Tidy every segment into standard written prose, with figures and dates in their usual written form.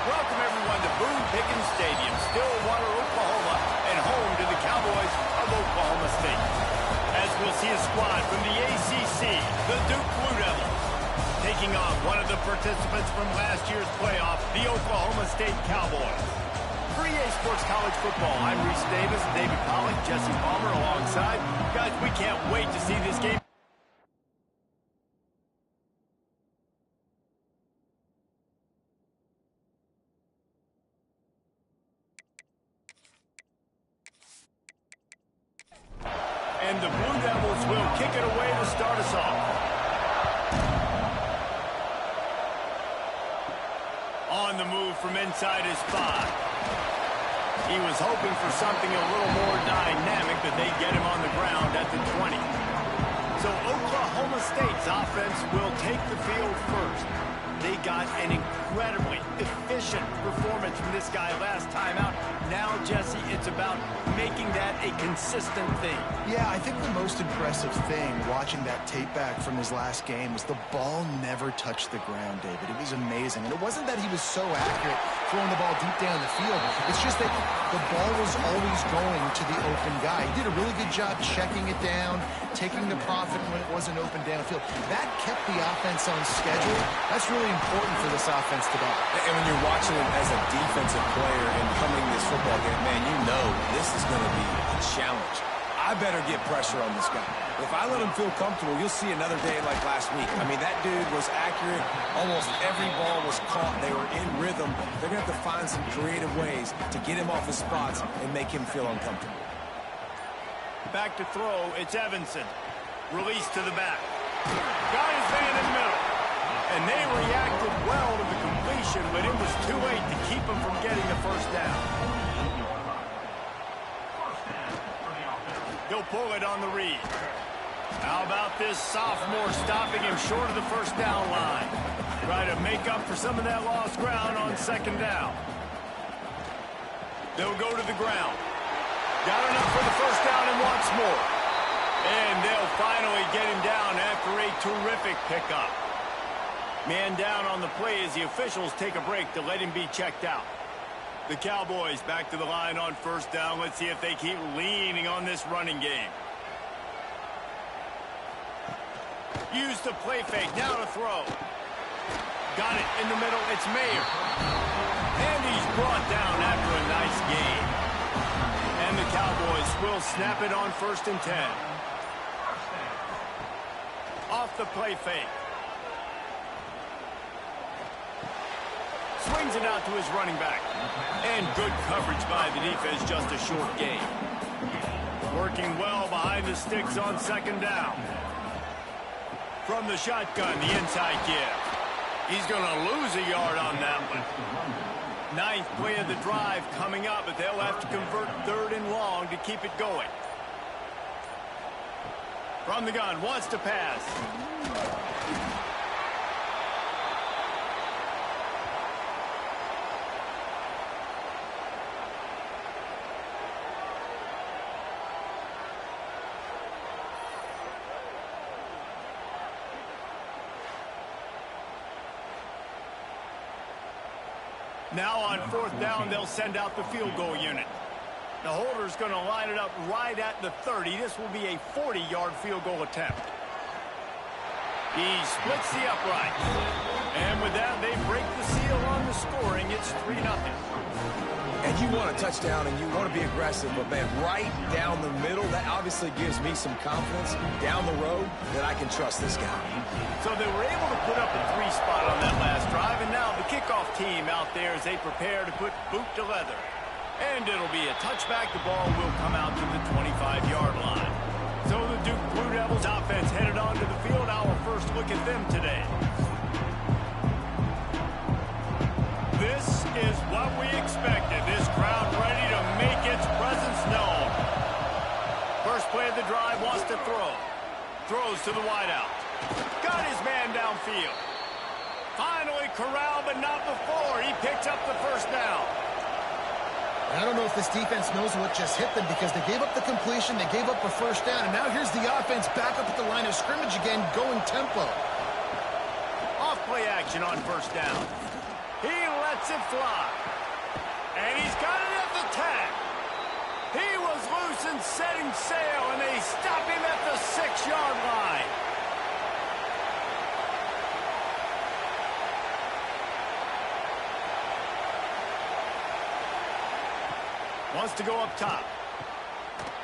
Welcome everyone to Boone Pickens Stadium, Stillwater, Oklahoma, and home to the Cowboys of Oklahoma State. As we'll see a squad from the ACC, the Duke Blue Devils, taking on one of the participants from last year's playoff, the Oklahoma State Cowboys. For EA Sports College Football, I'm Reese Davis, David Pollack, Jesse Palmer alongside. Guys, we can't wait to see this game. And the Blue Devils will kick it away to start us off. On the move from inside his 5. He was hoping for something a little more dynamic, but they get him on the ground at the 20. So Oklahoma State's offense will take the field first. They got an incredibly efficient performance from this guy last time out. Now, Jesse, it's about making that a consistent thing. Yeah, I think the most impressive thing watching that tape back from his last game was the ball never touched the ground, David. It was amazing. And it wasn't that he was so accurate throwing the ball deep down the field. It's just that the ball was always going to the open guy. He did a really good job checking it down, taking the profit when it wasn't open downfield. That kept the offense on schedule. That's really important for this offense today. And when you're watching him as a defensive player and coming this football game, man, you know this is going to be a challenge. I better get pressure on this guy. If I let him feel comfortable, you'll see another day like last week. I mean, that dude was accurate. Almost every ball was caught. They were in rhythm. They're going to have to find some creative ways to get him off his spots and make him feel uncomfortable. Back to throw, it's Evanson. Release to the back. Got his man in the middle. And they reacted well to the completion, but it was too late to keep him from getting the first down. He'll pull it on the read. How about this sophomore stopping him short of the first down line? Try to make up for some of that lost ground on second down. They'll go to the ground. Got enough for the first down and wants more. And they'll finally get him down after a terrific pickup. Man down on the play as the officials take a break to let him be checked out. The Cowboys back to the line on first down. Let's see if they keep leaning on this running game. Use the play fake. Now to throw. Got it in the middle. It's Mayer. And he's brought down after a nice game. And the Cowboys will snap it on 1st and 10. Off the play fake. Swings it out to his running back. And good coverage by the defense, just a short gain. Working well behind the sticks on second down. From the shotgun, the inside give. He's going to lose a yard on that one. 9th play of the drive coming up, but they'll have to convert 3rd and long to keep it going. From the gun, wants to pass. Now on 4th down, they'll send out the field goal unit. The holder's going to line it up right at the 30. This will be a 40-yard field goal attempt. He splits the upright. And with that, they break the seal on the scoring. It's 3-0. And you want a touchdown and you want to be aggressive, but man, right down the middle, that obviously gives me some confidence down the road that I can trust this guy. So they were able to put up a 3 spot on that last drive, and now the kickoff team out there as they prepare to put boot to leather. And it'll be a touchback. The ball will come out to the 25-yard line. So the Duke Blue Devils offense headed onto the field. Our first look at them today. This is what we expected. This crowd ready to make its presence known. First play of the drive, wants to throw. Throws to the wideout. Got his man downfield. Finally corralled, but not before. He picks up the first down. I don't know if this defense knows what just hit them because they gave up the completion, they gave up a first down, and now here's the offense back up at the line of scrimmage again, going tempo. Off play action on first down. He lets lets it fly. And he's got it at the 10. He was loose and setting sail, and they stop him at the 6-yard line. Wants to go up top.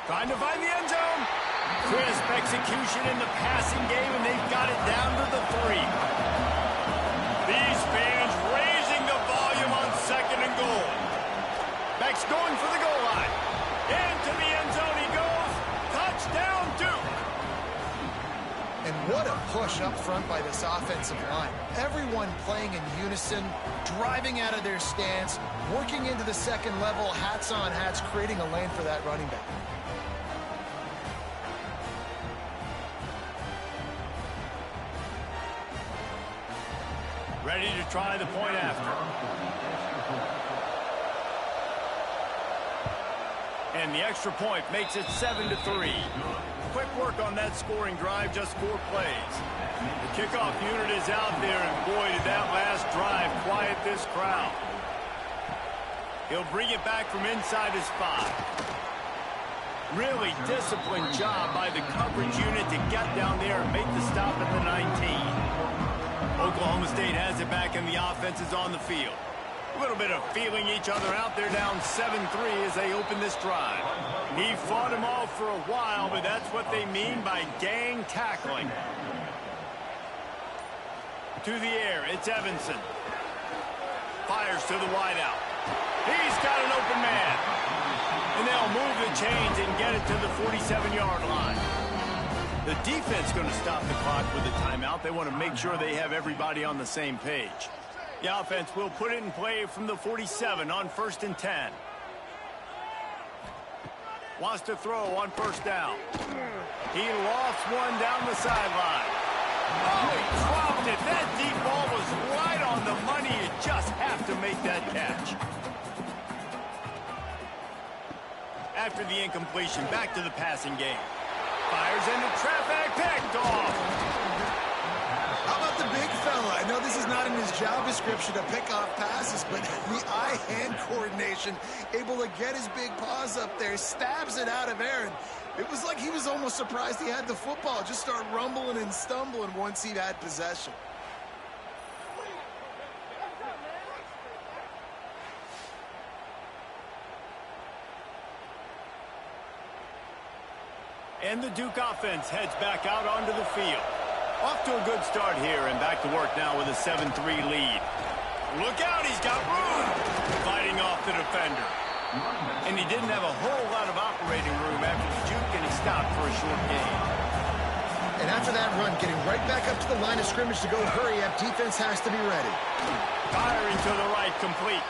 Trying to find the end zone. Crisp execution in the passing game, and they've got it down to the 3. These fans raising the volume on 2nd and goal. Beck's going for the goal line. Into the end zone he goes. Touchdown, Duke. And what a push up front by this offensive line. Everyone playing in unison, driving out of their stance, working into the second level, hats on hats, creating a lane for that running back. Ready to try the point after. And the extra point makes it 7-3. Quick work on that scoring drive, just 4 plays. The kickoff unit is out there, and boy, did that last drive quiet this crowd. He'll bring it back from inside his 5. Really disciplined job by the coverage unit to get down there and make the stop at the 19. Oklahoma State has it back, and the offense is on the field. A little bit of feeling each other out. They're down 7-3 as they open this drive. He fought them all for a while, but that's what they mean by gang tackling. To the air, it's Evanson. Fires to the wideout. He's got an open man. And they'll move the chains and get it to the 47-yard line. The defense going to stop the clock with a timeout. They want to make sure they have everybody on the same page. The offense will put it in play from the 47 on 1st and 10. Wants to throw on 1st down. He lofts one down the sideline. Oh, he dropped it. That deep ball was right on the money. You just have to make that catch. After the incompletion, back to the passing game. Fires into traffic, picked off. How about the big fella? I know this is not in his job description to pick off passes, but the eye-hand coordination, able to get his big paws up there, stabs it out of Aaron. It was like he was almost surprised he had the football. Just start rumbling and stumbling once he had possession. And the Duke offense heads back out onto the field. Off to a good start here, and back to work now with a 7-3 lead. Look out, he's got room! Fighting off the defender. And he didn't have a whole lot of operating room after the juke, and he stopped for a short gain. And after that run, getting right back up to the line of scrimmage to go hurry up, defense has to be ready. Firing to the right, complete.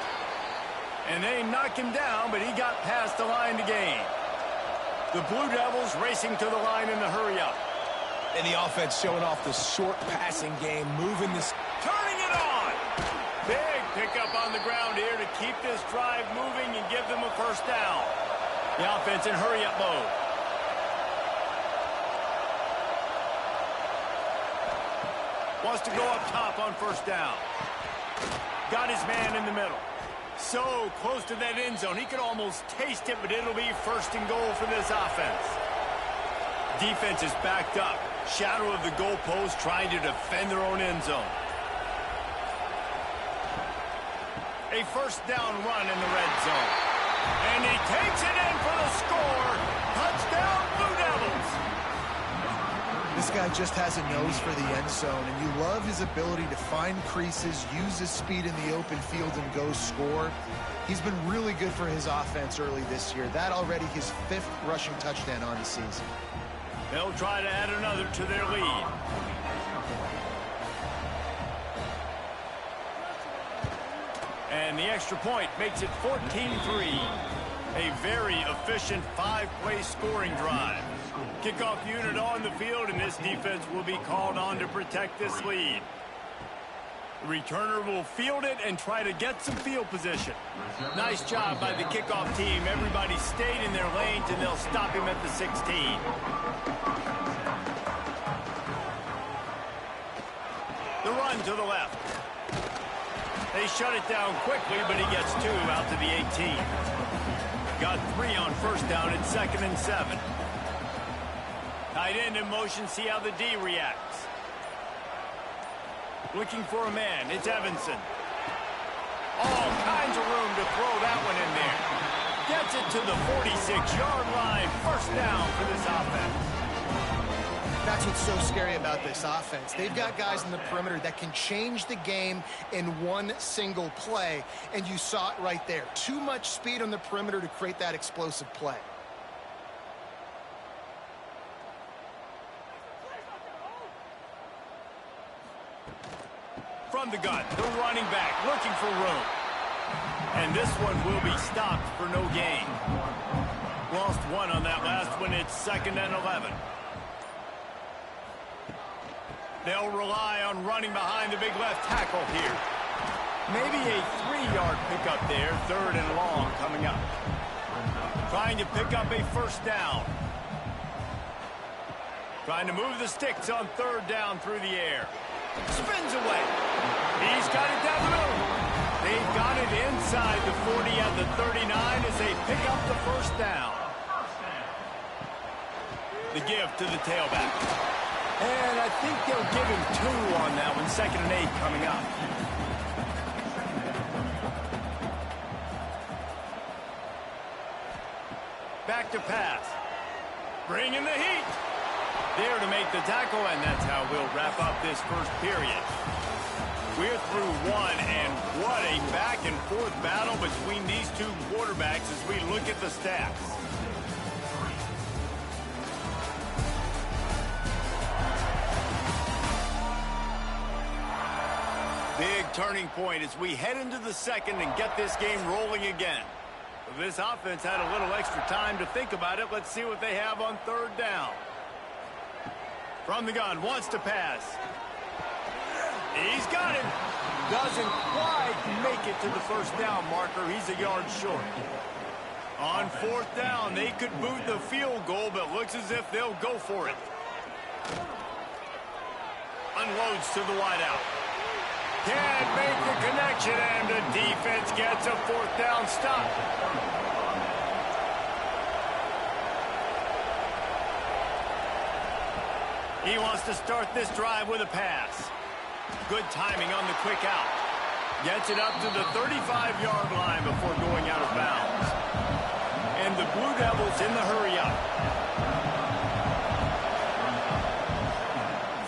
And they knock him down, but he got past the line to gain. The Blue Devils racing to the line in the hurry-up. And the offense showing off the short passing game, moving this. Turning it on! Big pickup on the ground here to keep this drive moving and give them a 1st down. The offense in hurry-up mode. Wants to go up top on 1st down. Got his man in the middle. So close to that end zone. He could almost taste it, but it'll be 1st and goal for this offense. Defense is backed up. Shadow of the goalpost, trying to defend their own end zone. A 1st down run in the red zone. And he takes it in for the score. Touchdown, Blue Devils. This guy just has a nose for the end zone, and you love his ability to find creases, use his speed in the open field, and go score. He's been really good for his offense early this year. That already his 5th rushing touchdown on the season. They'll try to add another to their lead. And the extra point makes it 14-3. A very efficient 5-play scoring drive. Kickoff unit on the field, and this defense will be called on to protect this lead. The returner will field it and try to get some field position. Nice job by the kickoff team. Everybody stayed in their lanes, and they'll stop him at the 16. The run to the left. They shut it down quickly, but he gets 2 out to the 18. Got 3 on first down at 2nd and 7. Tight end in motion, see how the D reacts. Looking for a man, it's Evanson. All kinds of room to throw that one in there. Gets it to the 46-yard line. First down for this offense. That's what's so scary about this offense. They've got guys in the perimeter that can change the game in one single play, and you saw it right there. Too much speed on the perimeter to create that explosive play. From the gun, the running back looking for room. And this one will be stopped for no gain. Lost 1 on that last one. It's 2nd and 11. They'll rely on running behind the big left tackle here. Maybe a 3-yard pickup there. 3rd and long coming up. Trying to pick up a first down. Trying to move the sticks on 3rd down through the air. Spins away. He's got it down the middle. They've got it inside the 40 at the 39 as they pick up the first down. The give to the tailback. And I think they'll give him 2 on that one. 2nd and 8 coming up. Back to pass. Bringing the heat. There to make the tackle, and that's how we'll wrap up this first period. We're through 1, and what a back-and-forth battle between these two quarterbacks as we look at the stats. Big turning point as we head into the second and get this game rolling again. This offense had a little extra time to think about it. Let's see what they have on 3rd down. From the gun, wants to pass. He's got it. Doesn't quite make it to the first down marker. He's a yard short. On 4th down, they could boot the field goal, but looks as if they'll go for it. Unloads to the wideout. Can't make the connection, and the defense gets a 4th down stop. He wants to start this drive with a pass. Good timing on the quick out. Gets it up to the 35-yard line before going out of bounds. And the Blue Devils in the hurry up.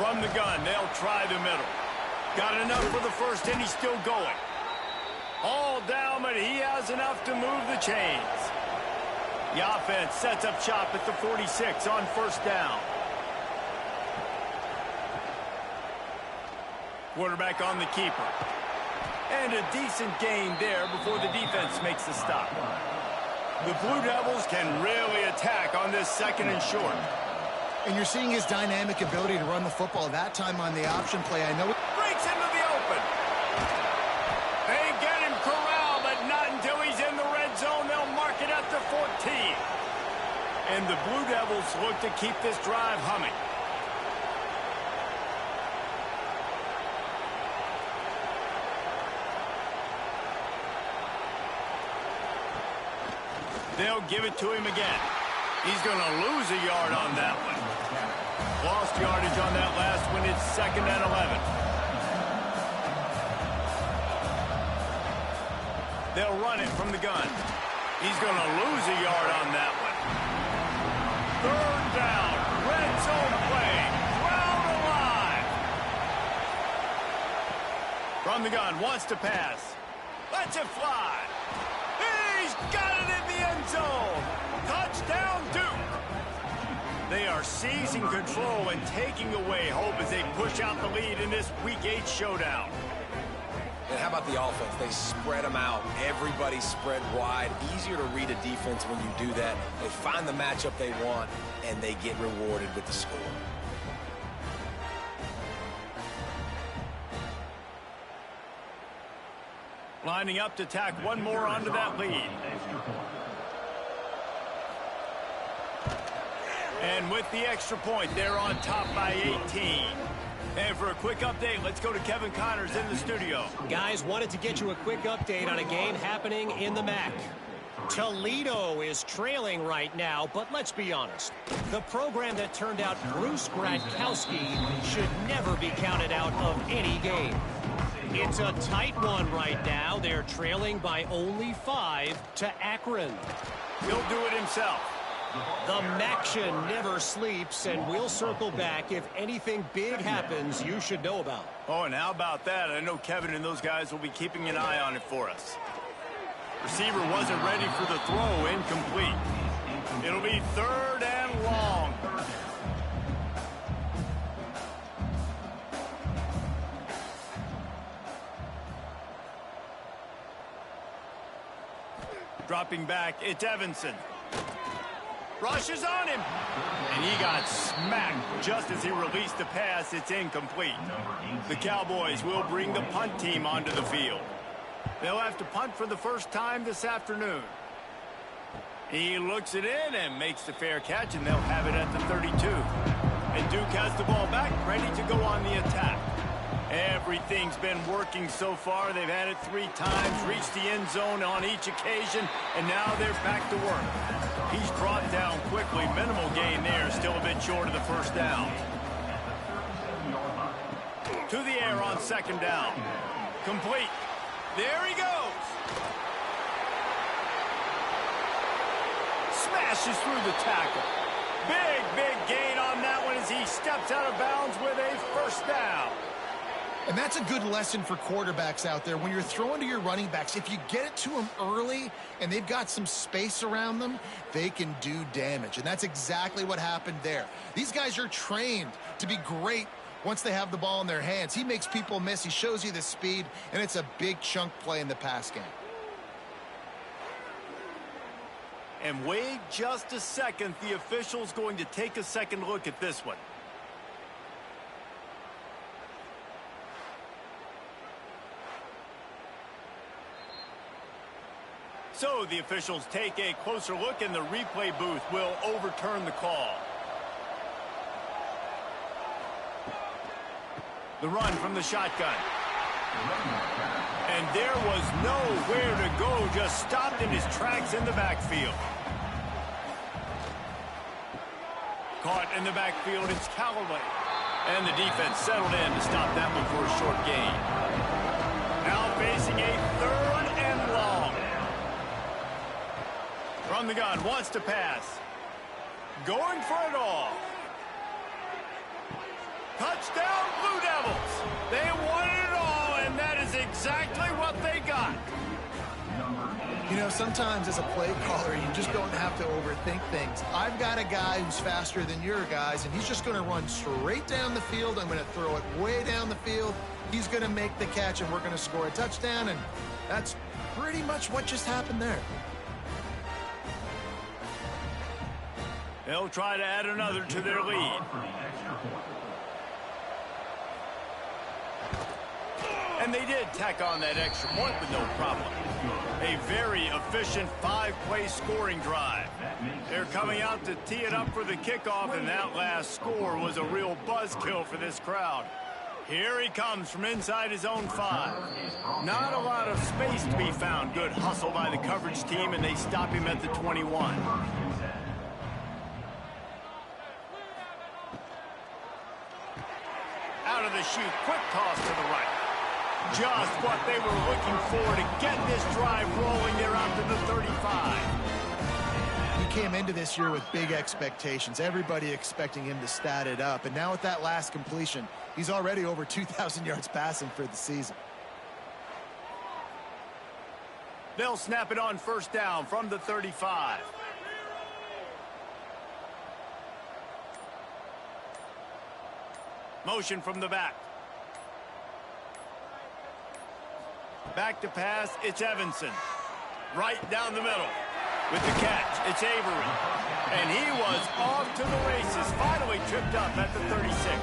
From the gun, they'll try the middle. Got enough for the first, and he's still going. All down, but he has enough to move the chains. The offense sets up shop at the 46 on 1st down. Quarterback on the keeper. And a decent gain there before the defense makes the stop. The Blue Devils can really attack on this 2nd and short. And you're seeing his dynamic ability to run the football. That time on the option play, I know. Breaks into the open. They get him corralled, but not until he's in the red zone. They'll mark it at the 14. And the Blue Devils look to keep this drive humming. They'll give it to him again. He's going to lose a yard on that one. Lost yardage on that last one. It's 2nd and 11. They'll run it from the gun. He's going to lose a yard on that one. 3rd down. Red zone play. Crowd alive. From the gun. Wants to pass. Lets it fly. He's got it in the end zone. Touchdown, Duke. They are seizing control and taking away hope as they push out the lead in this Week 8 showdown. And how about the offense? They spread them out. Everybody spread wide. Easier to read a defense when you do that. They find the matchup they want, and they get rewarded with the score. Lining up to tack one more onto that lead. And with the extra point, they're on top by 18. And for a quick update, let's go to Kevin Connors in the studio. Guys, wanted to get you a quick update on a game happening in the MAC. Toledo is trailing right now, but let's be honest. The program that turned out Bruce Gradkowski should never be counted out of any game. It's a tight one right now. They're trailing by only 5 to Akron. He'll do it himself. The Maction never sleeps, and we'll circle back if anything big happens you should know about. Oh, and how about that? I know Kevin and those guys will be keeping an eye on it for us. Receiver wasn't ready for the throw, incomplete. It'll be 3rd and long. Dropping back, it's Evanson. Rushes on him. And he got smacked just as he released the pass. It's incomplete. The Cowboys will bring the punt team onto the field. They'll have to punt for the first time this afternoon. He looks it in and makes the fair catch, and they'll have it at the 32. And Duke has the ball back, ready to go on the attack. Everything's been working so far. They've had it 3 times, reached the end zone on each occasion, and now they're back to work. He's brought down quickly. Minimal gain there, still a bit short of the first down. To the air on 2nd down. Complete. There he goes. Smashes through the tackle. Big gain on that one as he steps out of bounds with a first down. And that's a good lesson for quarterbacks out there. When you're throwing to your running backs, if you get it to them early and they've got some space around them, they can do damage. And that's exactly what happened there. These guys are trained to be great once they have the ball in their hands. He makes people miss. He shows you the speed, and it's a big chunk play in the pass game. And wait just a second. The official's going to take a second look at this one. So the officials take a closer look, and the replay booth will overturn the call. The run from the shotgun. And there was nowhere to go, just stopped in his tracks in the backfield. Caught in the backfield, it's Callaway. And the defense settled in to stop that one for a short gain. Now facing a 3rd and long. From the gun, wants to pass. Going for it all. Touchdown, Blue Devils. They wanted it all, and that is exactly what they got. You know, sometimes as a play caller, you just don't have to overthink things. I've got a guy who's faster than your guys, and he's just going to run straight down the field. I'm going to throw it way down the field. He's going to make the catch, and we're going to score a touchdown, and that's pretty much what just happened there. They'll try to add another to their lead. And they did tack on that extra point with no problem. A very efficient 5-play scoring drive. They're coming out to tee it up for the kickoff, and that last score was a real buzzkill for this crowd. Here he comes from inside his own 5. Not a lot of space to be found. Good hustle by the coverage team, and they stop him at the 21. Out of the chute, quick toss to the right. Just what they were looking for to get this drive rolling. They're out to the 35. He came into this year with big expectations. Everybody expecting him to stat it up. And now with that last completion, he's already over 2,000 yards passing for the season. They'll snap it on 1st down from the 35. Motion from the back. Back to pass, it's Evanson. Right down the middle. With the catch, it's Avery. And he was off to the races. Finally tripped up at the 36.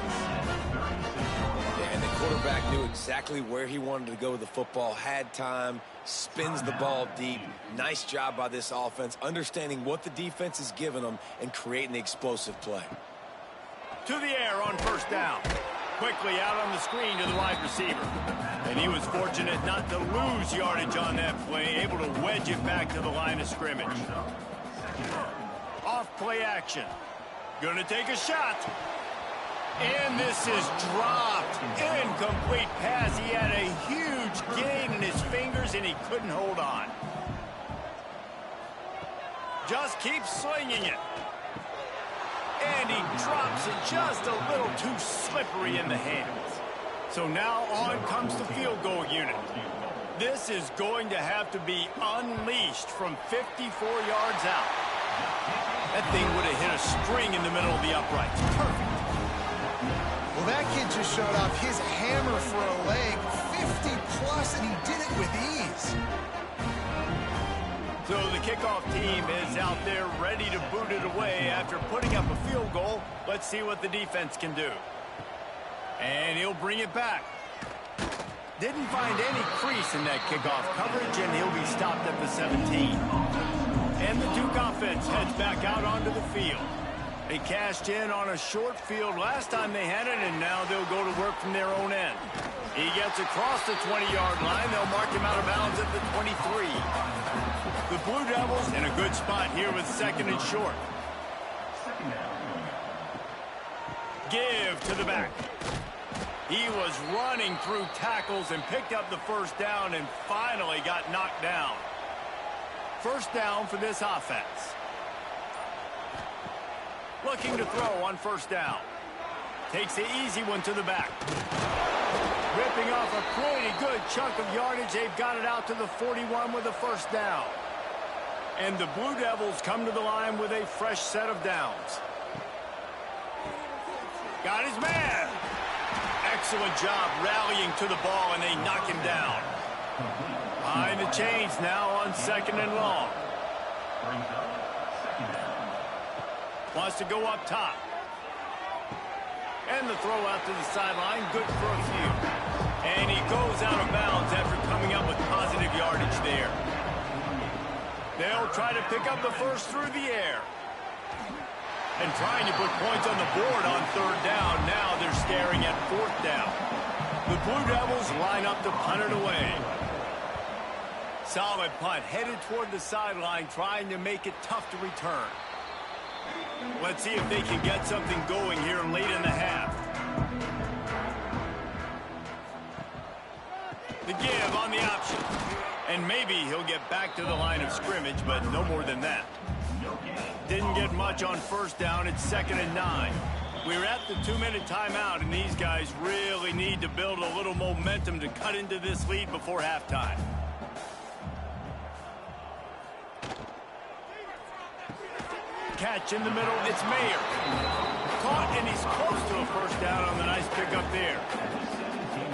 And the quarterback knew exactly where he wanted to go with the football, had time, spins the ball deep. Nice job by this offense, understanding what the defense is giving them and creating the explosive play. To the air on 1st down. quickly out on the screen to the wide receiver. And he was fortunate not to lose yardage on that play, able to wedge it back to the line of scrimmage. Off play action. Gonna take a shot. And this is dropped. Incomplete pass. He had a huge gain in his fingers, and he couldn't hold on. Just keep slinging it. And he drops it just a little too slippery in the hands. So now on comes the field goal unit. This is going to have to be unleashed from 54 yards out. That thing would have hit a string in the middle of the uprights. Perfect. Well, that kid just showed off his hammer for a leg, 50-plus, and he did it with ease. So the kickoff team is out there ready to boot it away after putting up a field goal. Let's see what the defense can do. And he'll bring it back. Didn't find any crease in that kickoff coverage, and he'll be stopped at the 17. And the Duke offense heads back out onto the field. They cashed in on a short field last time they had it, and now they'll go to work from their own end. He gets across the 20-yard line. They'll mark him out of bounds at the 23. The Blue Devils in a good spot here with second and short. Give to the back. He was running through tackles and picked up the first down and finally got knocked down. First down for this offense. Looking to throw on first down. Takes the easy one to the back. Ripping off a pretty good chunk of yardage. They've got it out to the 41 with a first down. And the Blue Devils come to the line with a fresh set of downs. Got his man. Excellent job rallying to the ball, and they knock him down. Behind the chains now on second and long. Wants to go up top. And the throw out to the sideline, good for a few. And he goes out of bounds after coming up with positive yardage there. They'll try to pick up the first through the air. And trying to put points on the board on third down. Now they're staring at fourth down. The Blue Devils line up to punt it away. Solid punt, headed toward the sideline, trying to make it tough to return. Let's see if they can get something going here late in the half. The give on the option. And maybe he'll get back to the line of scrimmage, but no more than that. Didn't get much on first down. It's 2nd and 9. We're at the 2-minute timeout, and these guys really need to build a little momentum to cut into this lead before halftime. Catch in the middle. It's Mayer. Caught, and he's close to a first down on the nice pickup there.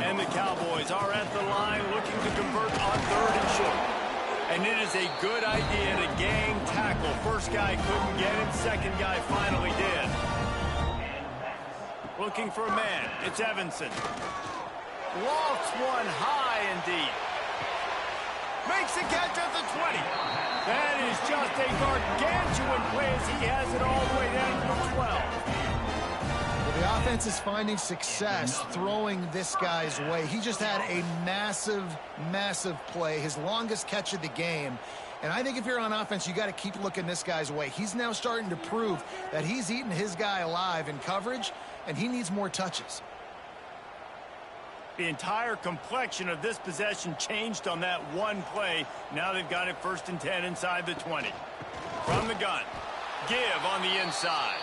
And the Cowboys are at the line looking to convert on third and short. And it is a good idea to gang tackle. First guy couldn't get him. Second guy finally did. Looking for a man. It's Evanson. Lofts one high and deep. Makes the catch at the 20. That is just a gargantuan play as he has it all the way down to the 12. The offense is finding success throwing this guy's way. He just had a massive, massive play, his longest catch of the game. And I think if you're on offense, you got to keep looking this guy's way. He's now starting to prove that he's eating his guy alive in coverage, and he needs more touches. The entire complexion of this possession changed on that one play. Now they've got it 1st and 10 inside the 20. From the gun. Give on the inside.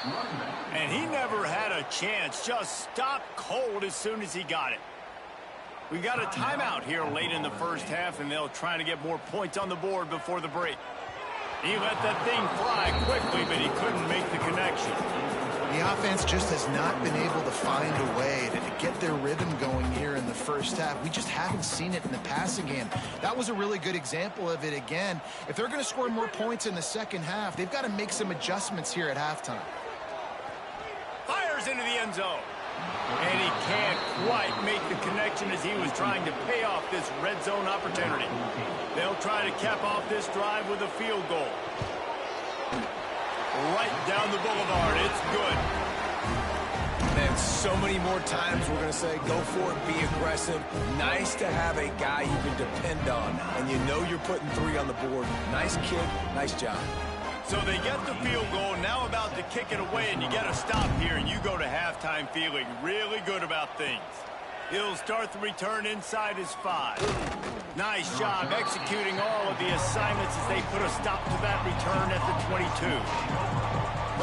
And he never had a chance. Just stopped cold as soon as he got it. We got a timeout here late in the first half, and they'll try to get more points on the board before the break. He let that thing fly quickly, but he couldn't make the connection. The offense just has not been able to find a way to get their rhythm going here in the first half. We just haven't seen it in the passing game. That was a really good example of it again. If they're going to score more points in the second half, they've got to make some adjustments here at halftime. Fires into the end zone. And he can't quite make the connection as he was trying to pay off this red zone opportunity. They'll try to cap off this drive with a field goal. Right down the boulevard. It's good. Man, So many more times we're going to say, go for it, be aggressive. Nice to have a guy you can depend on, and you know you're putting 3 on the board. Nice kid, nice job. So they get the field goal, now about to kick it away, and you get a stop here, and you go to halftime feeling really good about things. He'll start the return inside his 5. Nice job executing all of the assignments as they put a stop to that return at the 22.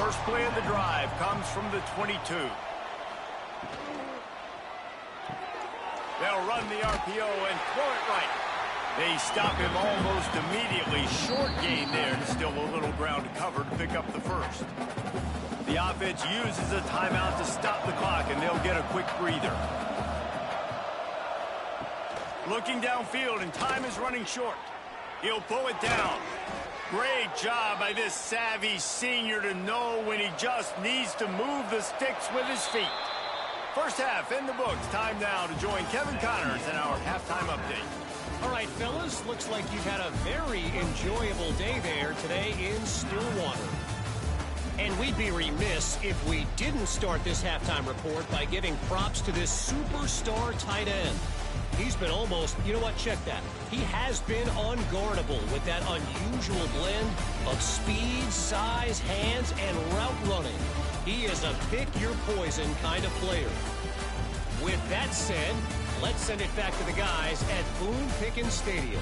First play of the drive comes from the 22. They'll run the RPO and throw it right. They stop him almost immediately. Short gain there, and still a little ground to cover to pick up the first. The offense uses a timeout to stop the clock, and they'll get a quick breather. Looking downfield, and time is running short. He'll pull it down. Great job by this savvy senior to know when he just needs to move the sticks with his feet. First half in the books. Time now to join Kevin Connors in our halftime update. All right, fellas, looks like you've had a very enjoyable day there today in Stillwater. And we'd be remiss if we didn't start this halftime report by giving props to this superstar tight end. He's been almost, you know what, check that. He has been unguardable with that unusual blend of speed, size, hands, and route running. He is a pick-your-poison kind of player. With that said, let's send it back to the guys at Boone Pickens Stadium.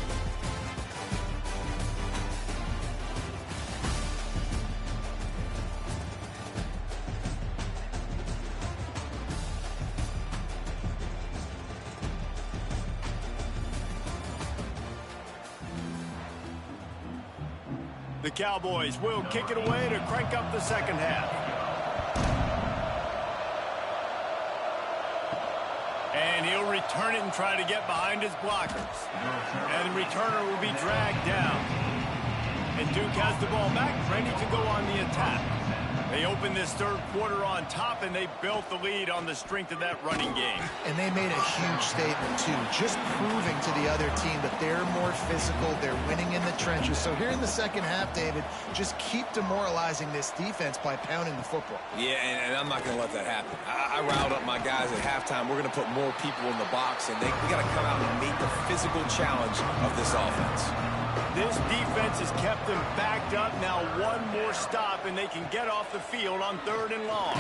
The Cowboys will kick it away to crank up the second half. And he'll return it and try to get behind his blockers. And the returner will be dragged down. And Duke has the ball back, ready to go on the attack. They opened this third quarter on top, and they built the lead on the strength of that running game. And they made a huge statement, too, just proving to the other team that they're more physical, they're winning in the trenches. So here in the second half, David, just keep demoralizing this defense by pounding the football. Yeah, and I'm not going to let that happen. I riled up my guys at halftime. We're going to put more people in the box, and we got to come out and meet the physical challenge of this offense. This defense has kept them backed up. Now one more stop, and they can get off the field on 3rd and long.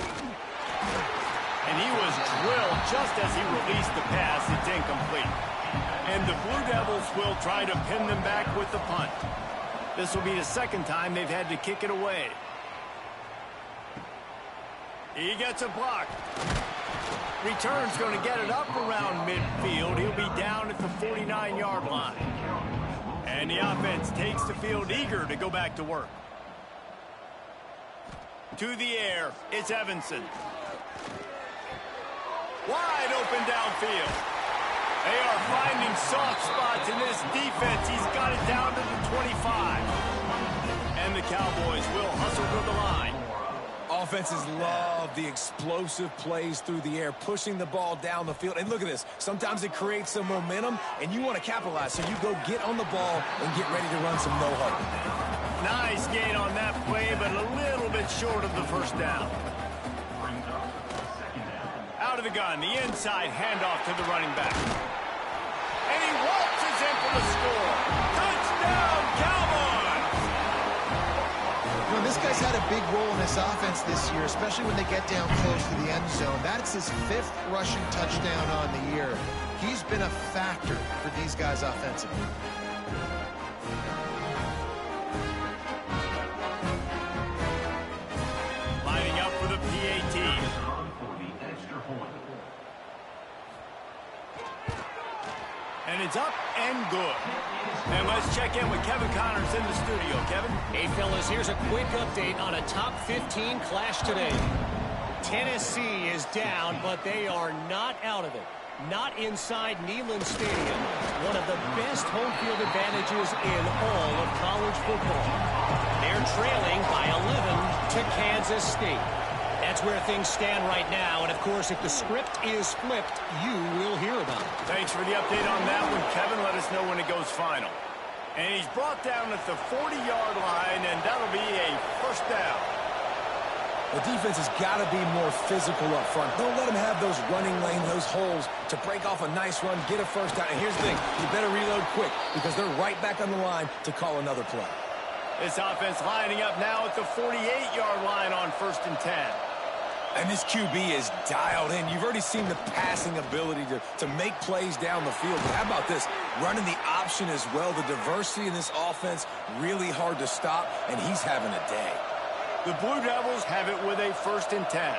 And he was drilled just as he released the pass. It's incomplete. And the Blue Devils will try to pin them back with the punt. This will be the second time they've had to kick it away. He gets a block. Return's going to get it up around midfield. He'll be down at the 49-yard line. And the offense takes the field eager to go back to work. To the air, it's Evanson. Wide open downfield. They are finding soft spots in this defense. He's got it down to the 25. And the Cowboys will hustle to the line. Offenses love the explosive plays through the air, pushing the ball down the field. And look at this. Sometimes it creates some momentum, and you want to capitalize. So you go get on the ball and get ready to run some no-huddle. Nice gain on that play, but a little bit short of the first down. Out of the gun, the inside handoff to the running back. And he waltzes in for the score. Touchdown, Cowboys! You know, this guy's had a big role in this offense this year, especially when they get down close to the end zone. That's his 5th rushing touchdown on the year. He's been a factor for these guys offensively. Lining up for the PAT. And it's up and good. And let's check in with Kevin Connors in the studio. Kevin? Hey, fellas, here's a quick update on a top 15 clash today. Tennessee is down, but they are not out of it. Not inside Neyland Stadium, one of the best home field advantages in all of college football. They're trailing by 11 to Kansas State. That's where things stand right now, and of course, if the script is flipped, you will hear about it. Thanks for the update on that one, Kevin. Let us know when it goes final. And he's brought down at the 40-yard line, and that'll be a first down. The defense has got to be more physical up front. Don't let them have those running lanes, those holes to break off a nice run, get a first down. And here's the thing, you better reload quick because they're right back on the line to call another play. This offense lining up now at the 48-yard line on 1st and 10. And this QB is dialed in. You've already seen the passing ability to make plays down the field. But how about this? Running the option as well. The diversity in this offense, really hard to stop, and he's having a day. The Blue Devils have it with a 1st and 10.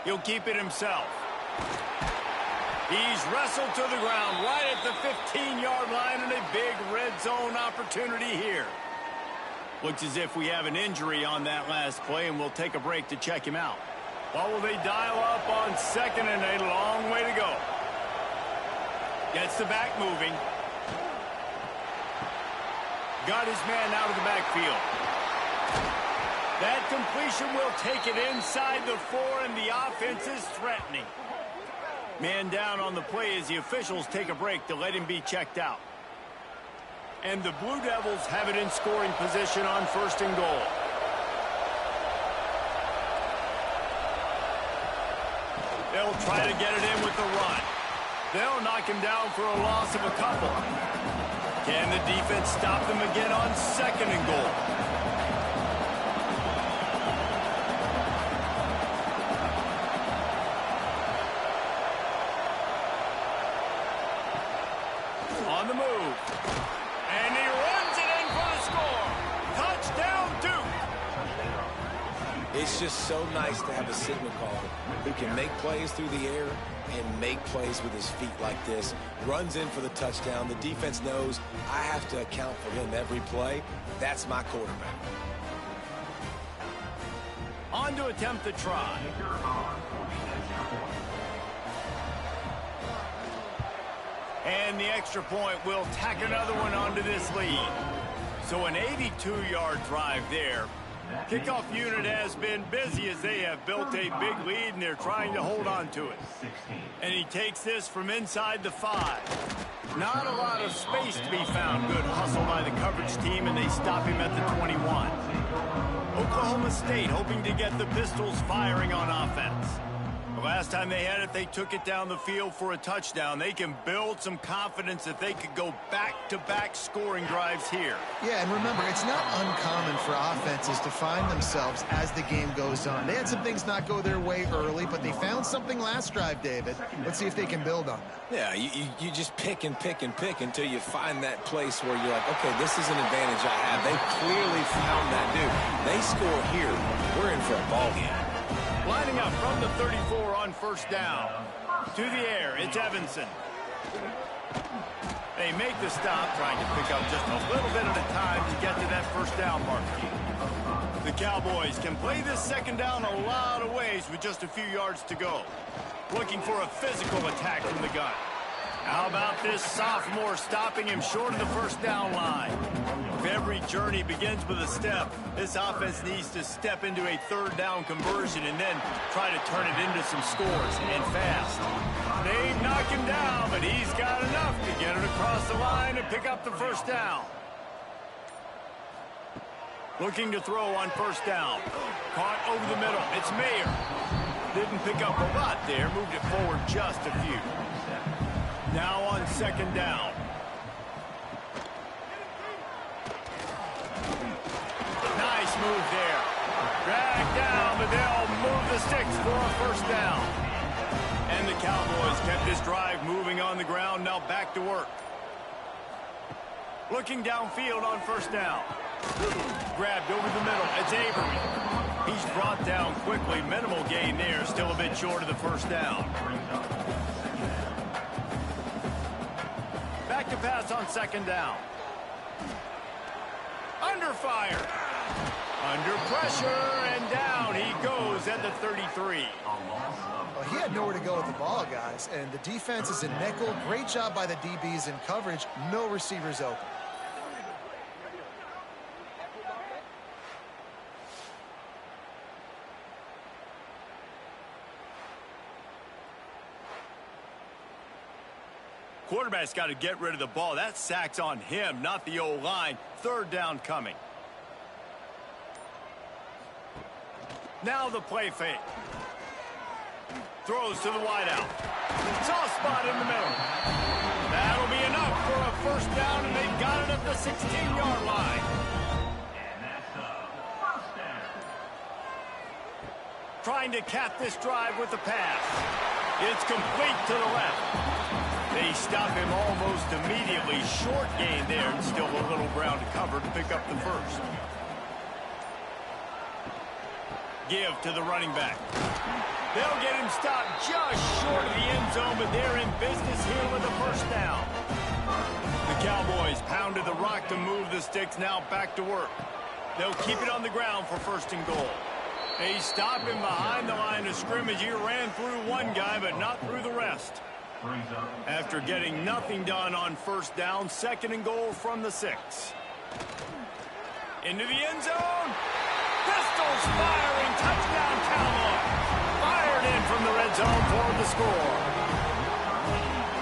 He'll keep it himself. He's wrestled to the ground right at the 15-yard line and a big red zone opportunity here. Looks as if we have an injury on that last play, and we'll take a break to check him out. What will they dial up on 2nd and a long way to go? Gets the back moving. Got his man out of the backfield. That completion will take it inside the 4, and the offense is threatening. Man down on the play as the officials take a break to let him be checked out. And the Blue Devils have it in scoring position on 1st and goal. They'll try to get it in with the run. They'll knock him down for a loss of a couple. Can the defense stop them again on 2nd and goal? On the move. And he runs it in for the score. Touchdown, Duke. It's just so nice to have a signal caller who can make plays through the air and make plays with his feet like this. Runs in for the touchdown. The defense knows I have to account for him every play. That's my quarterback. On to attempt the try. And the extra point will tack another one onto this lead. So an 82-yard drive there. Kickoff unit has been busy as they have built a big lead, and they're trying to hold on to it. And he takes this from inside the 5. Not a lot of space to be found. Good hustle by the coverage team, and they stop him at the 21. Oklahoma State hoping to get the Pistols firing on offense. The last time they had it, they took it down the field for a touchdown. They can build some confidence that they could go back-to-back scoring drives here. Yeah, and remember, it's not uncommon for offenses to find themselves as the game goes on. They had some things not go their way early, but they found something last drive, David. Let's see if they can build on that. Yeah, you just pick and pick and pick until you find that place where you're like, okay, this is an advantage I have. They clearly found that dude. They score here, we're in for a ball game. Lining up from the 34 on 1st down. To the air, it's Evanson. They make the stop, trying to pick up just a little bit at a time to get to that 1st down marker. The Cowboys can play this 2nd down a lot of ways with just a few yards to go. Looking for a physical attack from the gun. How about this sophomore stopping him short of the 1st down line? If every journey begins with a step, this offense needs to step into a 3rd down conversion and then try to turn it into some scores, and fast. They knock him down, but he's got enough to get it across the line and pick up the 1st down. Looking to throw on 1st down. Caught over the middle. It's Mayer. Didn't pick up a lot there. Moved it forward just a few. Now on 2nd down. Nice move there. Dragged down, but they'll move the sticks for a 1st down. And the Cowboys kept this drive moving on the ground. Now back to work. Looking downfield on 1st down. Grabbed over the middle. It's Avery. He's brought down quickly. Minimal gain there. Still a bit short of the 1st down. Back to pass on 2nd down. Under fire. Under pressure, and down he goes at the 33. Well, he had nowhere to go with the ball, guys, and the defense is in nickel. Great job by the DBs in coverage. No receivers open. Quarterback's got to get rid of the ball. That sack's on him, not the O-line. Third down coming. Now the play fake. Throws to the wideout. Soft spot in the middle. That'll be enough for a first down, and they've got it at the 16-yard line. Trying to cap this drive with the pass. It's complete to the left. They stop him almost immediately. Short gain there, and still a little ground to cover to pick up the first. Give to the running back. They'll get him stopped just short of the end zone, but they're in business here with a first down. The Cowboys pounded the rock to move the sticks, now back to work. They'll keep it on the ground for first and goal. They stop him behind the line of scrimmage. He ran through one guy, but not through the rest. After getting nothing done on first down, second and goal from the 6. Into the end zone. Pistols firing. Touchdown, Cowboys. Fired in from the red zone for the score.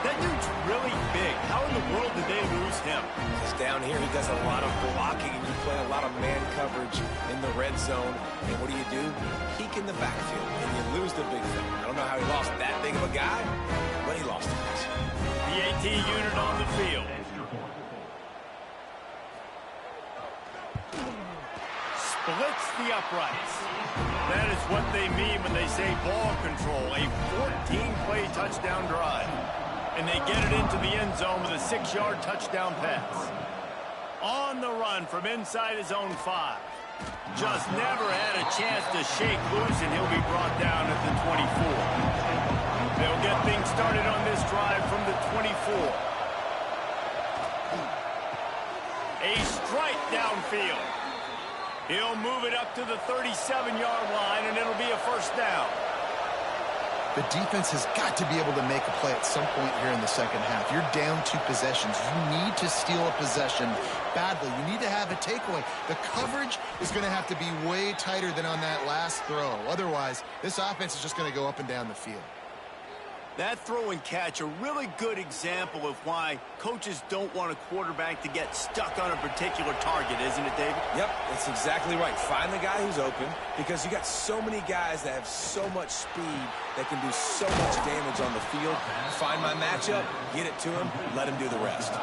That dude's really big. How in the world did they lose him? Because down here he does a lot of blocking, and you play a lot of man coverage in the red zone. And what do? Peek in the backfield, and you lose the big thing. I don't know how he lost that big of a guy, but he lost it. The AT unit on the field. Splits the uprights. That is what they mean when they say ball control. A 14-play touchdown drive. And they get it into the end zone with a 6-yard touchdown pass. On the run from inside his own 5. Just never had a chance to shake loose, and he'll be brought down at the 24. They'll get things started on this drive from the 24. A strike downfield. He'll move it up to the 37-yard line, and it'll be a first down. The defense has got to be able to make a play at some point here in the second half. You're down 2 possessions. You need to steal a possession badly. You need to have a takeaway. The coverage is going to have to be way tighter than on that last throw. Otherwise, this offense is just going to go up and down the field. That throw and catch, a really good example of why coaches don't want a quarterback to get stuck on a particular target, isn't it, David? Yep, that's exactly right. Find the guy who's open, because you got so many guys that have so much speed that can do so much damage on the field. Find my matchup, get it to him, let him do the rest.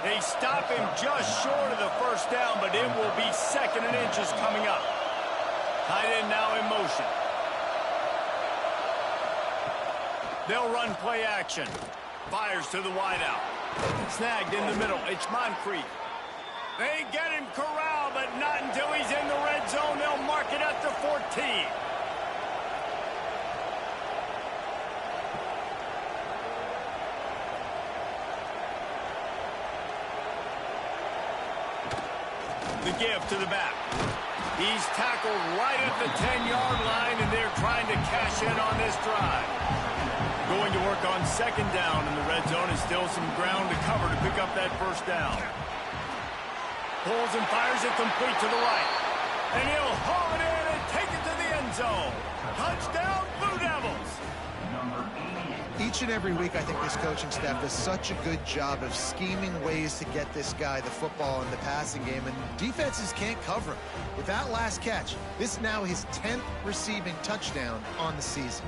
They stop him just short of the first down, but it will be second and inches coming up. Tight end now in motion. They'll run play action. Fires to the wideout. Snagged in the middle. It's Moncrief. They get him corralled, but not until he's in the red zone. They'll mark it at the 14. The give to the back. He's tackled right at the 10-yard line, and they're trying to cash in on this drive. Going to work on second down in the red zone, is still some ground to cover to pick up that first down. Pulls and fires it complete to the right. And he'll haul it in and take it to the end zone. Touchdown, Blue Devils! Each and every week, I think this coaching staff does such a good job of scheming ways to get this guy the football in the passing game, and defenses can't cover him. With that last catch, this is now his 10th receiving touchdown on the season.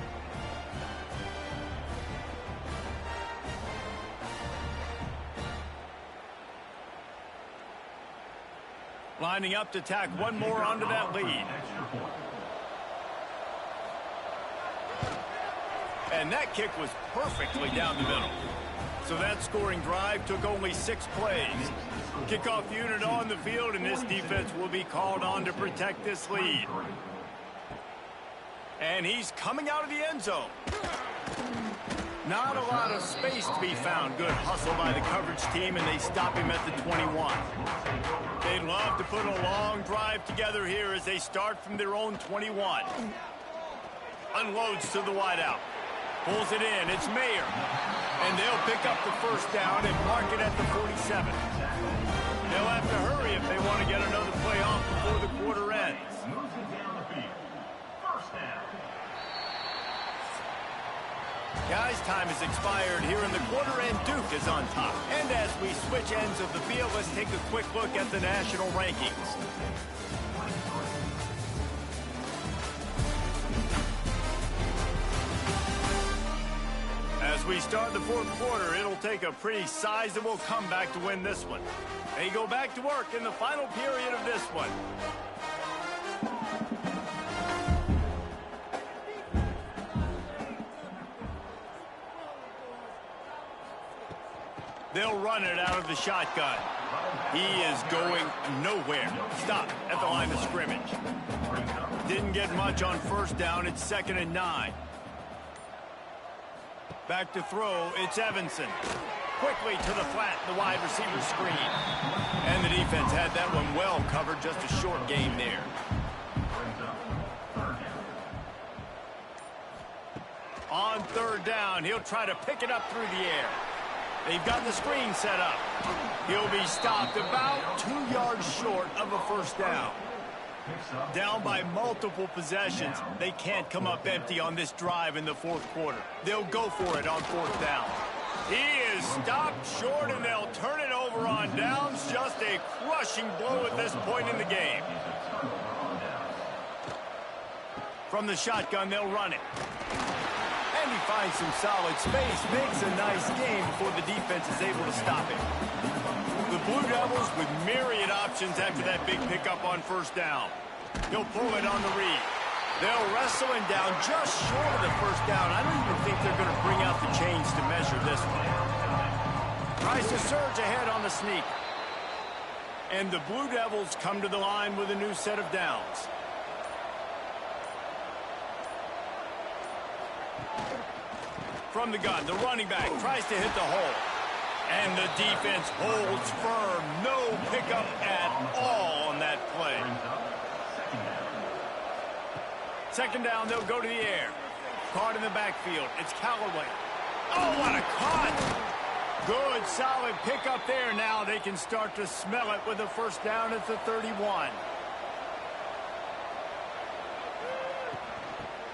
Lining up to tack one more onto that lead. And that kick was perfectly down the middle. So that scoring drive took only 6 plays. Kickoff unit on the field, and this defense will be called on to protect this lead. And he's coming out of the end zone. Not a lot of space to be found. Good hustle by the coverage team, and they stop him at the 21. They'd love to put a long drive together here as they start from their own 21. Unloads to the wideout. Pulls it in. It's Mayer. And they'll pick up the first down and mark it at the 47. They'll have to hurry if they want to get another play off before the quarter ends. Guys, time has expired here in the quarter, and Duke is on top. And as we switch ends of the field, let's take a quick look at the national rankings. As we start the fourth quarter, it'll take a pretty sizable comeback to win this one. They go back to work in the final period of this one. They'll run it out of the shotgun. He is going nowhere. Stop at the line of scrimmage. Didn't get much on first down. It's 2nd and 9. Back to throw. It's Evanson. Quickly to the flat, the wide receiver screen. And the defense had that one well covered. Just a short game there. On 3rd down, he'll try to pick it up through the air. They've got the screen set up. He'll be stopped about 2 yards short of a first down. Down by multiple possessions. They can't come up empty on this drive in the fourth quarter. They'll go for it on 4th down. He is stopped short, and they'll turn it over on downs. Just a crushing blow at this point in the game. From the shotgun, they'll run it. And he finds some solid space, makes a nice game before the defense is able to stop it. The Blue Devils with myriad options after that big pickup on 1st down. He'll pull it on the read. They'll wrestle him down just short of the 1st down. I don't even think they're going to bring out the chains to measure this one. Tries to surge ahead on the sneak. And the Blue Devils come to the line with a new set of downs. From the gun, the running back tries to hit the hole. And the defense holds firm. No pickup at all on that play. 2nd down, they'll go to the air. Caught in the backfield. It's Callaway. Oh, what a caught! Good, solid pickup there. Now they can start to smell it with a 1st down at the 31.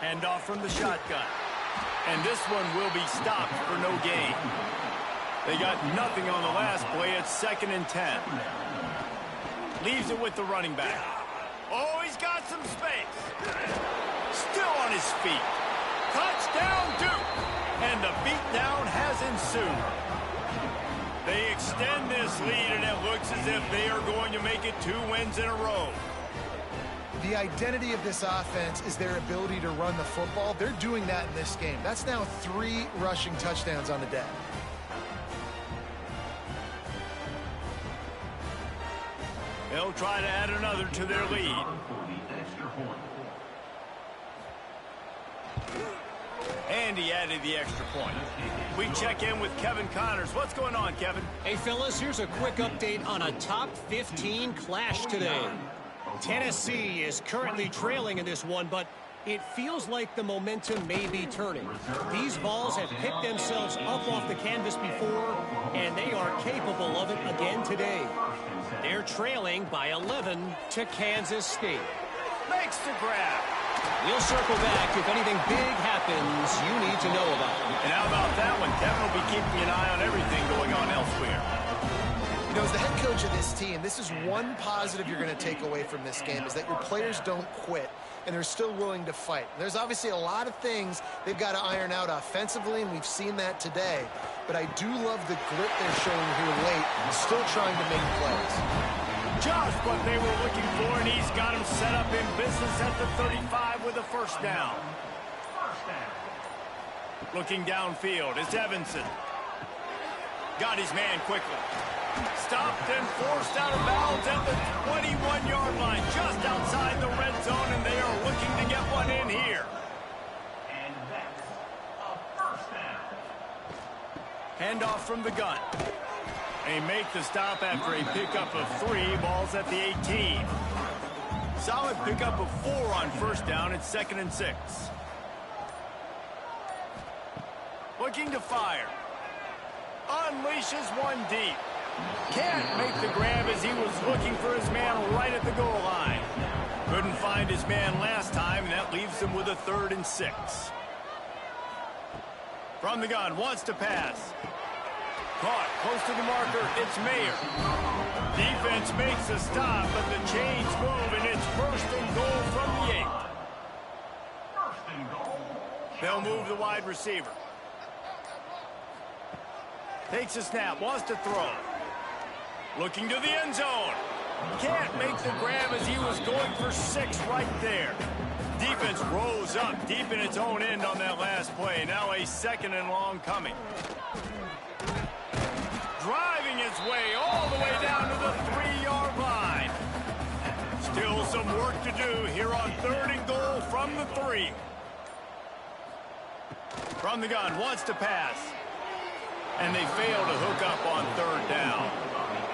Hand off from the shotgun. And this one will be stopped for no gain. They got nothing on the last play. It's 2nd and 10. Leaves it with the running back. Oh, he's got some space. Still on his feet. Touchdown, Duke. And the beatdown has ensued. They extend this lead, and it looks as if they are going to make it 2 wins in a row. The identity of this offense is their ability to run the football. They're doing that in this game. That's now 3 rushing touchdowns on the day. They'll try to add another to their lead. And he added the extra point. We check in with Kevin Connors. What's going on, Kevin? Hey, fellas, here's a quick update on a top 15 clash today. Tennessee is currently trailing in this one, but it feels like the momentum may be turning. These Vols have picked themselves up off the canvas before, and they are capable of it again today. They're trailing by 11 to Kansas State. Makes the grab. We'll circle back if anything big happens you need to know about. And how about that one? Kevin will be keeping an eye on everything going on elsewhere. You know, as the head coach of this team, this is one positive you're going to take away from this game, is that your players don't quit and they're still willing to fight. There's obviously a lot of things they've got to iron out offensively, and we've seen that today. But I do love the grit they're showing here late, still trying to make plays. Just what they were looking for, and he's got him set up in business at the 35 with a 1st down. Looking downfield, it's Evanson. Got his man quickly. Stopped and forced out of bounds at the 21-yard line, just outside the red zone, and they are looking to get one in here. And that's a 1st down. Handoff from the gun. They make the stop after a pickup of 3. Ball's at the 18. Solid pickup of 4 on 1st down. It's 2nd and 6. Looking to fire. Unleashes one deep. Can't make the grab as he was looking for his man right at the goal line. Couldn't find his man last time, and that leaves him with a 3rd and 6. From the gun, wants to pass. Caught, close to the marker, it's Mayer. Defense makes a stop, but the chains move, and it's 1st and goal from the 8. 1st and goal. They'll move the wide receiver. Takes a snap, wants to throw. Looking to the end zone. Can't make the grab as he was going for 6 right there. Defense rose up deep in its own end on that last play. Now a 2nd and long coming. Driving its way all the way down to the 3-yard line. Still some work to do here on 3rd and goal from the 3. From the gun, wants to pass. And they fail to hook up on 3rd down.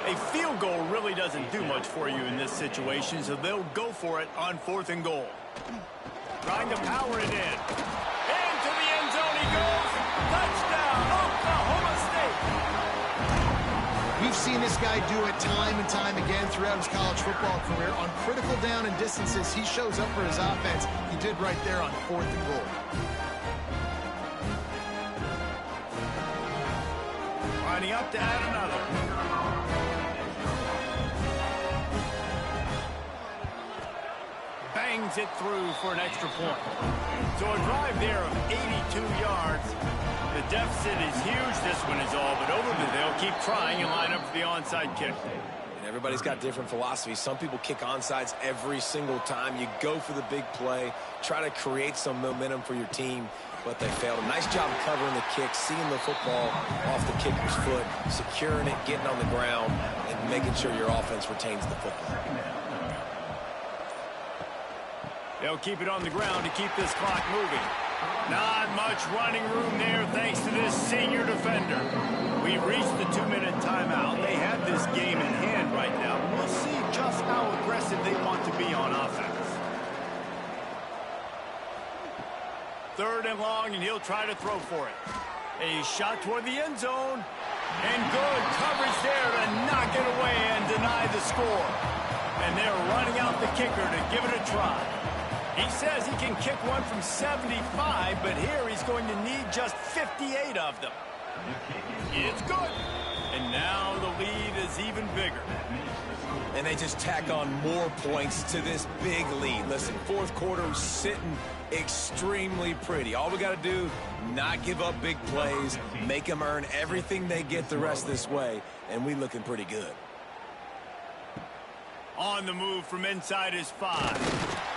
A field goal really doesn't do much for you in this situation, so they'll go for it on 4th and goal. Trying to power it in. Into the end zone he goes. Touchdown, Oklahoma State. We've seen this guy do it time and time again throughout his college football career. On critical down and distances, he shows up for his offense. He did right there on 4th and goal. Lining up to add another. Bangs it through for an extra point. So a drive there of 82 yards. The deficit is huge. This one is all but over, but they'll keep trying and line up for the onside kick. And everybody's got different philosophies. Some people kick onsides every single time. You go for the big play, try to create some momentum for your team, but they failed. A nice job of covering the kick, seeing the football off the kicker's foot, securing it, getting on the ground, and making sure your offense retains the football. They'll keep it on the ground to keep this clock moving. Not much running room there thanks to this senior defender. We've reached the 2-minute timeout. They have this game in hand right now. We'll see just how aggressive they want to be on offense. 3rd and long, and he'll try to throw for it. A shot toward the end zone. And good coverage there to knock it away and deny the score. And they're running out the kicker to give it a try. He says he can kick one from 75, but here he's going to need just 58 of them. It's good. And now the lead is even bigger. And they just tack on more points to this big lead. Listen, 4th quarter sitting extremely pretty. All we got to do, not give up big plays, make them earn everything they get the rest this way, and we looking pretty good. On the move from inside his 5.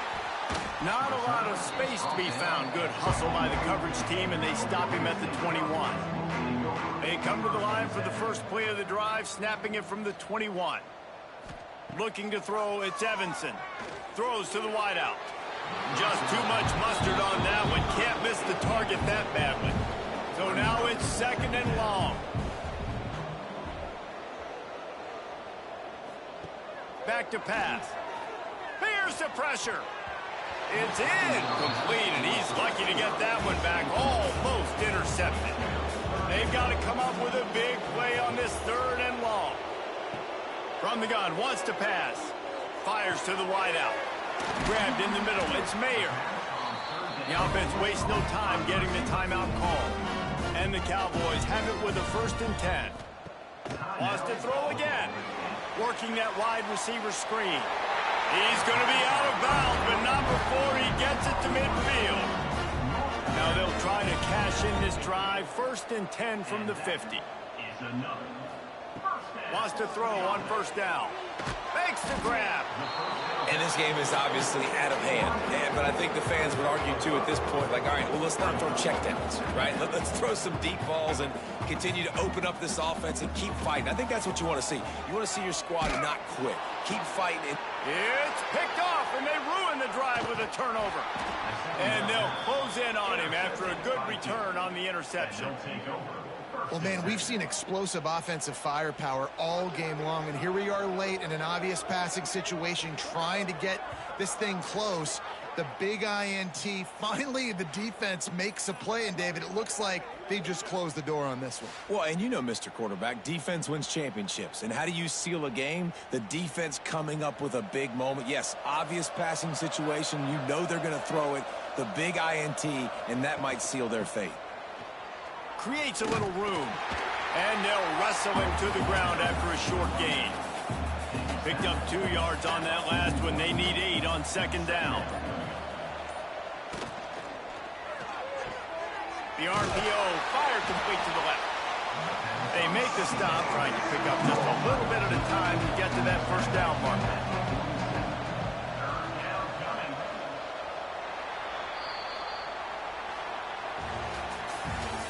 Not a lot of space to be found. Good hustle by the coverage team, and they stop him at the 21. They come to the line for the first play of the drive, snapping it from the 21. Looking to throw, it's Evanson. Throws to the wideout. Just too much mustard on that one. Can't miss the target that badly. So now it's 2nd and long. Back to pass. Here's the pressure. It's in. Complete, and he's lucky to get that one back. Almost intercepted. They've got to come up with a big play on this 3rd and long. From the gun, wants to pass. Fires to the wideout. Grabbed in the middle. It's Mayer. The offense wastes no time getting the timeout call. And the Cowboys have it with a 1st and 10. Wants to throw again. Working that wide receiver screen. He's going to be out of bounds, but not before he gets it to midfield. Now they'll try to cash in this drive. 1st and 10 from the 50. Wants to throw on 1st down. Makes the grab. And this game is obviously out of hand. But I think the fans would argue, too, at this point, like, all right, well, let's not throw checkdowns, right? Let's throw some deep balls and continue to open up this offense and keep fighting. I think that's what you want to see. You want to see your squad not quit. Keep fighting. It's picked off, and they ruin the drive with a turnover. And they'll close in on him after a good return on the interception. Well, man, we've seen explosive offensive firepower all game long, and here we are late in an obvious passing situation trying to get this thing close. The big INT, finally the defense makes a play, and David, it looks like they just closed the door on this one. Well, and you know, Mr. Quarterback, defense wins championships. And how do you seal a game? The defense coming up with a big moment. Yes, obvious passing situation. You know they're going to throw it. The big INT, and that might seal their fate. creates a little room. And they'll wrestle him to the ground after a short gain. Picked up 2 yards on that last one. They need 8 on second down. The RPO fired complete to the left. They make the stop, trying to pick up just a little bit at a time to get to that first down mark.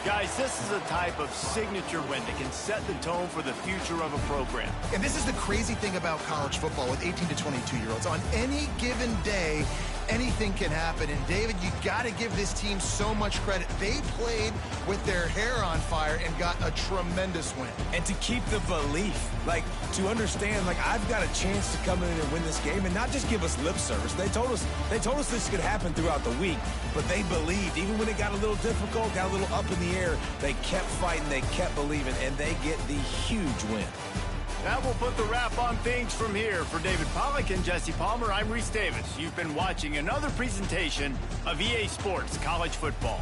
Guys, this is a type of signature win that can set the tone for the future of a program. And this is the crazy thing about college football with 18 to 22-year-olds. On any given day, anything can happen. And, David, you got to give this team so much credit. They played with their hair on fire and got a tremendous win. And to keep the belief, like, to understand, like, I've got a chance to come in and win this game and not just give us lip service. They told us this could happen throughout the week, but they believed. Even when it got a little difficult, got a little up in the air, they kept fighting, they kept believing, and they get the huge win. That will put the wrap on things from here. For David Pollack and Jesse Palmer, I'm Reese Davis. You've been watching another presentation of EA Sports College Football.